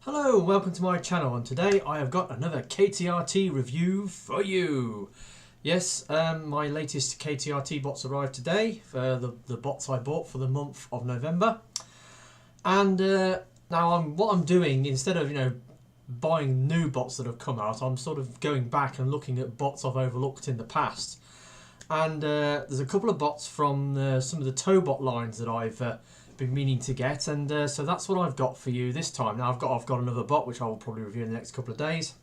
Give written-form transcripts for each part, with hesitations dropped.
Hello and welcome to my channel, and today I have got another KTRT review for you. Yes, my latest KTRT bots arrived today, for the bots I bought for the month of November. And now what I'm doing, instead of buying new bots that have come out, I'm sort of going back and looking at bots I've overlooked in the past. And there's a couple of bots from some of the Tobot lines that I've been meaning to get, and so that's what I've got for you this time. Now I've got another bot which I will probably review in the next couple of days,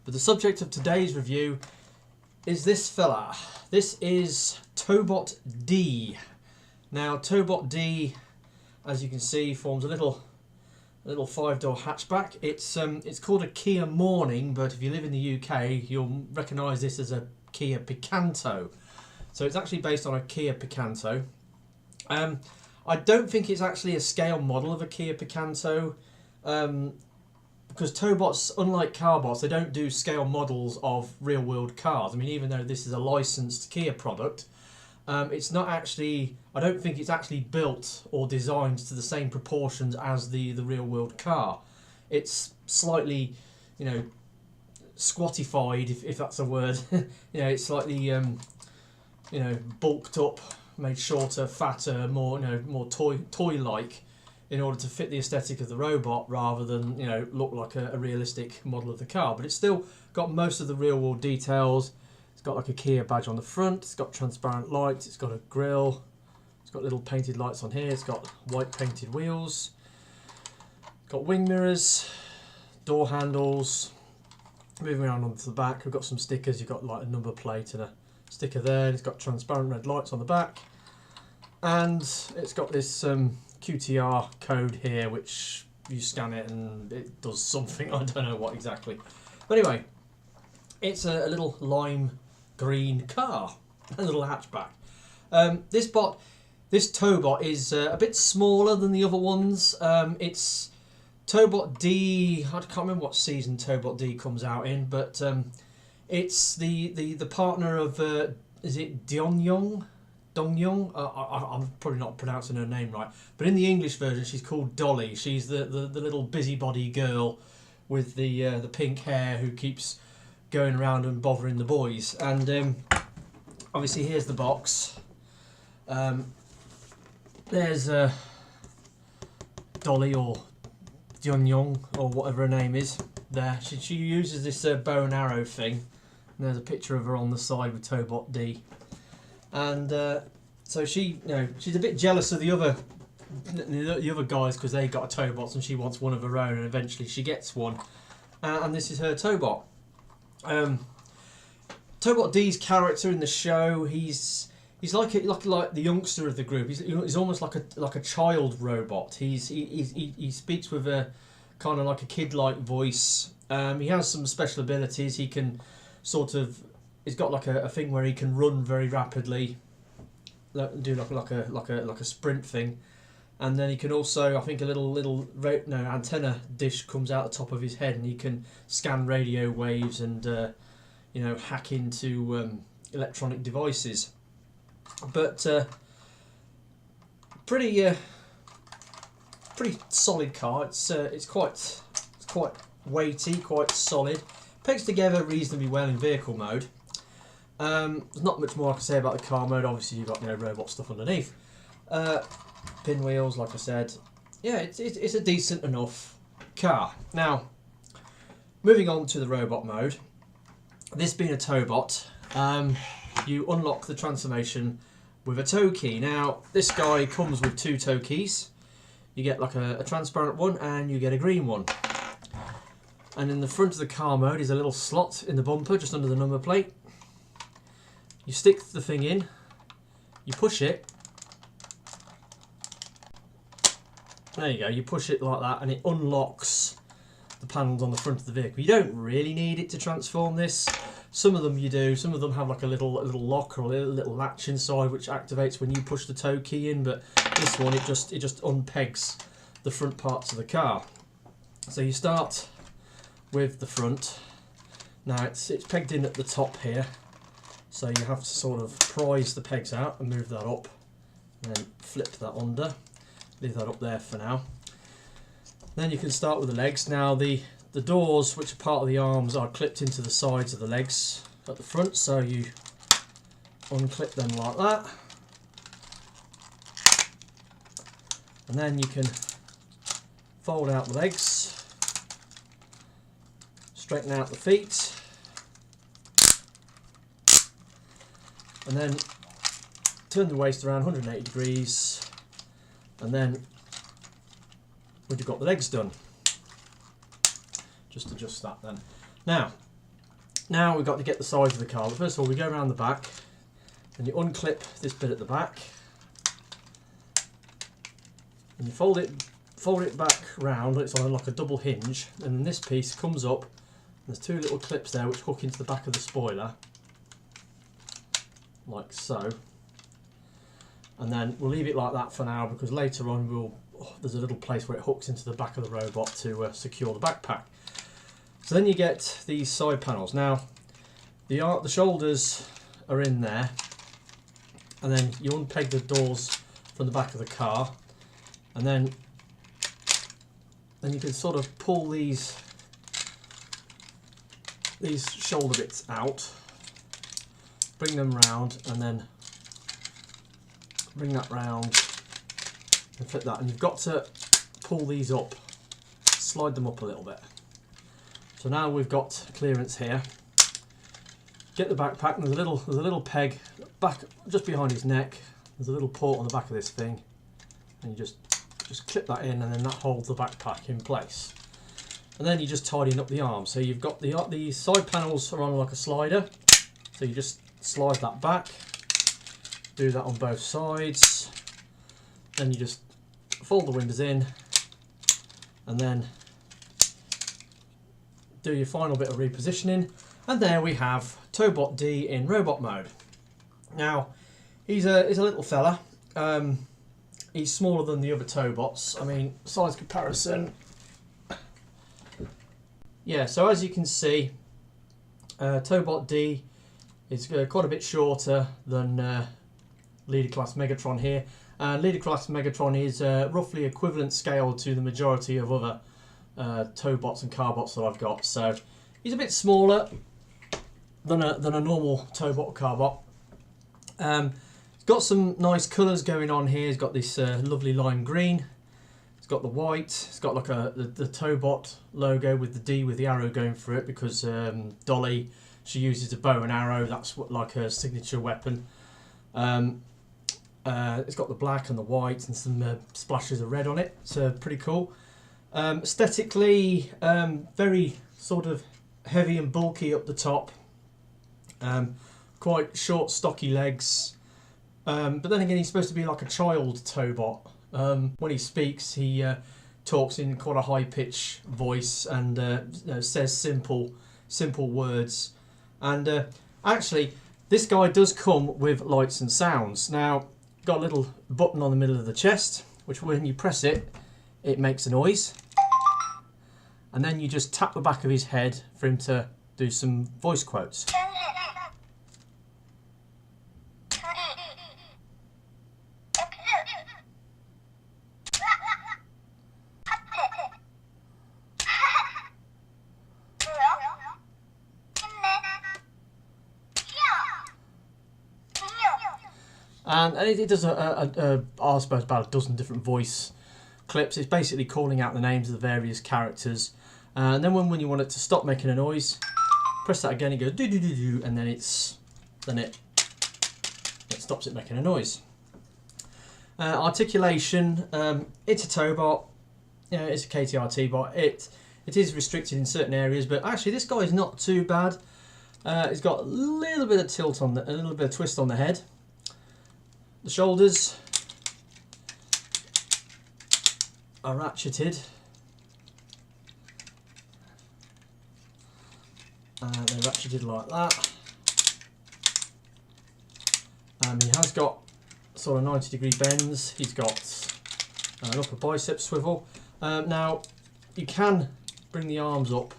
but the subject of today's review is this fella. This is Tobot D. Now Tobot D, as you can see, forms a little 5-door hatchback. It's called a Kia Morning, but if you live in the UK you'll recognise this as a Kia Picanto. So it's actually based on a Kia Picanto. I don't think it's actually a scale model of a Kia Picanto, because Tobots, unlike car bots, they don't do scale models of real-world cars. I mean, even though this is a licensed Kia product, it's not actually, I don't think it's actually built or designed to the same proportions as the real-world car. It's slightly, squattified, if that's a word. It's slightly, bulked up, made shorter, fatter, more toy-like, in order to fit the aesthetic of the robot rather than look like a realistic model of the car. But it's still got most of the real-world details. It's got like a Kia badge on the front. It's got transparent lights. It's got a grille. It's got little painted lights on here. It's got white painted wheels. It's got wing mirrors, door handles. Moving around onto the back, we've got some stickers. You've got like a number plate and a sticker there. It's got transparent red lights on the back, and it's got this QTR code here, which you scan it and it does something. I don't know what exactly, but anyway, it's a little lime green car, a little hatchback. This Tobot is a bit smaller than the other ones. It's Tobot D. I can't remember what season Tobot D comes out in, but it's the partner of, is it Dongyong? I'm probably not pronouncing her name right, but in the English version she's called Dolly. She's the little busybody girl with the pink hair who keeps going around and bothering the boys. And obviously here's the box. There's Dolly, or Dongyong, or whatever her name is. There, she uses this bow and arrow thing. And there's a picture of her on the side with Tobot D, and so she's a bit jealous of the other guys because they got a Tobot, and she wants one of her own, and eventually she gets one, and this is her Tobot. Tobot D's character in the show, he's like the youngster of the group. He's almost like a child robot. He speaks with a kind of like a kid-like voice. He has some special abilities. He can he's got like a thing where he can run very rapidly, do like a sprint thing, and then he can also, I think, a little antenna dish comes out the top of his head, and he can scan radio waves and hack into electronic devices. But pretty solid car. It's quite weighty, quite solid. Pegs together reasonably well in vehicle mode. There's not much more I can say about the car mode. Obviously you've got robot stuff underneath. Pinwheels, like I said. Yeah, it's a decent enough car. Now, moving on to the robot mode. This being a Tobot, you unlock the transformation with a tow key. Now, this guy comes with 2 tow keys. You get like a transparent one, and you get a green one. And in the front of the car mode is a little slot in the bumper just under the number plate. You stick the thing in, you push it. There you go, you push it like that and it unlocks the panels on the front of the vehicle. You don't really need it to transform this. Some of them you do, some of them have like a little lock or a little latch inside which activates when you push the tow key in, but this one it just unpegs the front parts of the car. So you start with the front. Now it's pegged in at the top here, so you have to sort of prise the pegs out and move that up, and then flip that under, leave that up there for now. Then you can start with the legs. Now the doors, which are part of the arms, are clipped into the sides of the legs at the front, so you unclip them like that, and then you can fold out the legs, straighten out the feet, and then turn the waist around 180 degrees, and then when you've got the legs done, just adjust that then. Now we've got to get the size of the car. But first of all, we go around the back, and you unclip this bit at the back, and you fold it back round. It's on like a double hinge, and then this piece comes up. There's two little clips there which hook into the back of the spoiler, like so. And then we'll leave it like that for now, because later on there's a little place where it hooks into the back of the robot to secure the backpack. So then you get these side panels. Now the shoulders are in there, and then you unpeg the doors from the back of the car, and then you can sort of pull these shoulder bits out, bring them round, and then bring that round and fit that, and you've got to pull these up, slide them up a little bit. So now we've got clearance here. Get the backpack, and there's a little peg back just behind his neck. There's a little port on the back of this thing, and you just clip that in, and then that holds the backpack in place. And then you just tidying up the arms. So you've got the side panels are on like a slider, so you just slide that back. Do that on both sides. Then you just fold the windows in, and then do your final bit of repositioning. And there we have Tobot D in robot mode. Now he's a little fella. He's smaller than the other Tobots. I mean, size comparison. Yeah, so as you can see, Tobot D is quite a bit shorter than Leader Class Megatron here. Leader Class Megatron is roughly equivalent scale to the majority of other Tobots and Carbots that I've got. So he's a bit smaller than a normal Tobot Carbot. He's got some nice colours going on here. He's got this lovely lime green. It's got the white. It's got like the Tobot logo with the D with the arrow going through it, because Dolly, she uses a bow and arrow. That's like her signature weapon. It's got the black and the white and some splashes of red on it. So pretty cool. Aesthetically, very sort of heavy and bulky up the top. Quite short, stocky legs. But then again, he's supposed to be like a child Tobot. When he speaks, he talks in quite a high-pitched voice and says simple words. And actually, this guy does come with lights and sounds. Now, got a little button on the middle of the chest, which when you press it, it makes a noise. And then you just tap the back of his head for him to do some voice quotes. And it does I suppose about a dozen different voice clips. It's basically calling out the names of the various characters. And then when you want it to stop making a noise, press that again. It goes do do do do, and then it stops it making a noise. Articulation. It's a Tobot. It's a KTRT bot. It is restricted in certain areas, but actually this guy is not too bad. He's got a little bit of tilt on a little bit of twist on the head. The shoulders are ratcheted. They're ratcheted like that. He has got sort of 90-degree bends. He's got an upper bicep swivel. Now you can bring the arms up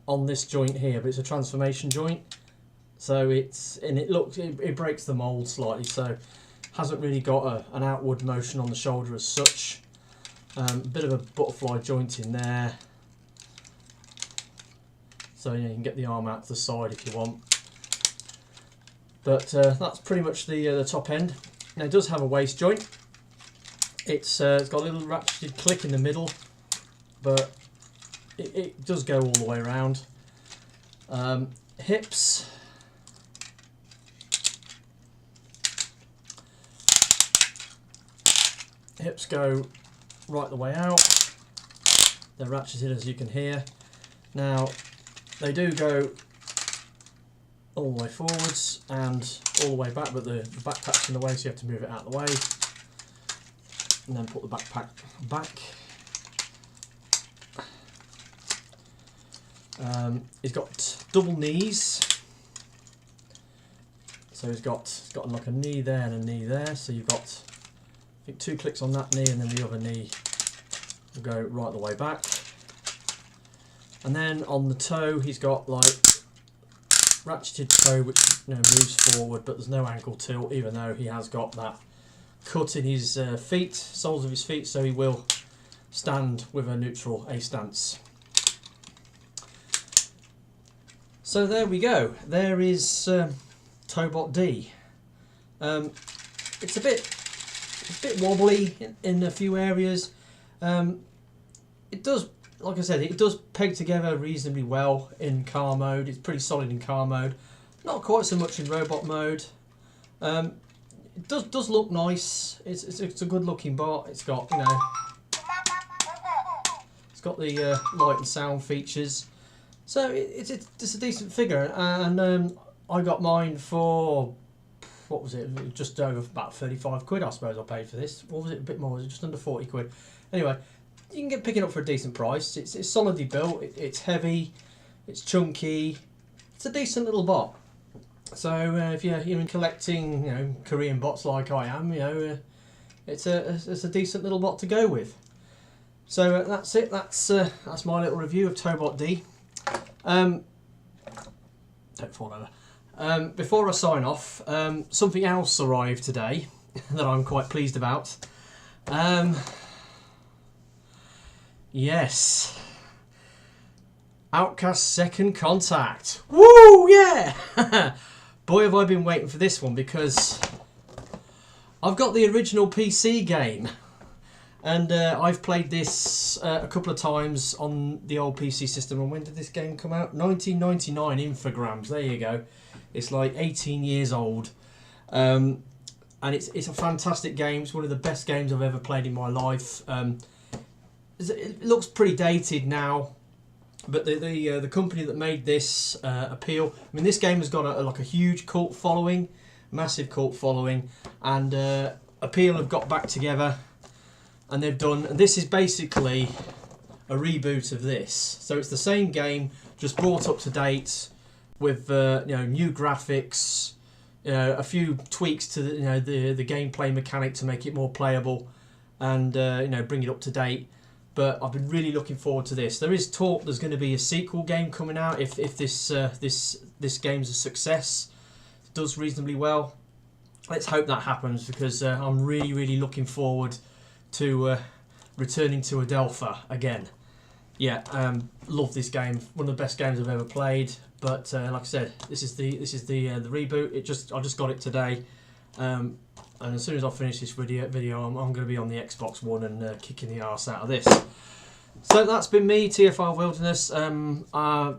on this joint here, but it's a transformation joint. So it breaks the mould slightly, so hasn't really got an outward motion on the shoulder as such. A bit of a butterfly joint in there, so you can get the arm out to the side if you want. But that's pretty much the top end. Now it does have a waist joint. It's got a little ratcheted click in the middle, but it does go all the way around. Hips. Hips go right the way out. They're ratcheted, as you can hear. Now they do go all the way forwards and all the way back, but the backpack's in the way, so you have to move it out of the way. And then put the backpack back. He's got double knees, so he's got like a knee there and a knee there. So you've got, I think, 2 clicks on that knee, and then the other knee will go right the way back. And then on the toe, he's got like ratcheted toe, which moves forward, but there's no ankle tilt, even though he has got that cut in his feet, soles of his feet, so he will stand with a neutral A stance. So there we go. There is Tobot D. It's a bit wobbly in a few areas. It does, like I said, it does peg together reasonably well in car mode. It's pretty solid in car mode. Not quite so much in robot mode. It does look nice. It's a good looking bot. It's got it's got the light and sound features. So it's a decent figure, and I got mine for, what was it? Just over about 35 quid, I suppose I paid for this. What was it? A bit more? Was it just under 40 quid? Anyway, you can pick it up for a decent price. It's solidly built. It's heavy. It's chunky. It's a decent little bot. So if you're in collecting, Korean bots like I am, it's a decent little bot to go with. So that's it. That's my little review of Tobot D. Don't fall over. Before I sign off, something else arrived today that I'm quite pleased about. Yes, Outcast Second Contact. Woo, yeah! Boy, have I been waiting for this one, because I've got the original PC game, and I've played this a couple of times on the old PC system. And when did this game come out? 1999, Infogrames. There you go. It's like 18 years old, and it's a fantastic game. It's one of the best games I've ever played in my life. It looks pretty dated now, but the company that made this, Appeal. I mean, this game has got a huge cult following, massive cult following, and Appeal have got back together. And they've done, and this is basically a reboot of this. So it's the same game, just brought up to date with new graphics, a few tweaks to the gameplay mechanic to make it more playable, and bring it up to date. But I've been really looking forward to this. There is talk there's going to be a sequel game coming out if this game's a success. It does reasonably well. Let's hope that happens, because I'm really looking forward to returning to Adelpha again. Yeah, love this game. One of the best games I've ever played. But like I said, this is the reboot. I just got it today, and as soon as I finish this video, I'm going to be on the Xbox One and kicking the arse out of this. So that's been me, TFR Wilderness. I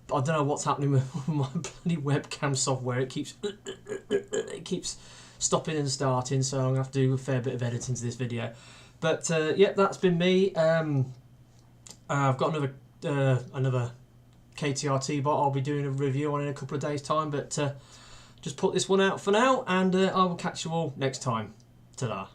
don't know what's happening with my bloody webcam software. It keeps stopping and starting, so I'm going to have to do a fair bit of editing to this video. But yeah, that's been me. I've got another KTRT bot I'll be doing a review on in a couple of days' time, but just put this one out for now, and I will catch you all next time. Ta-da.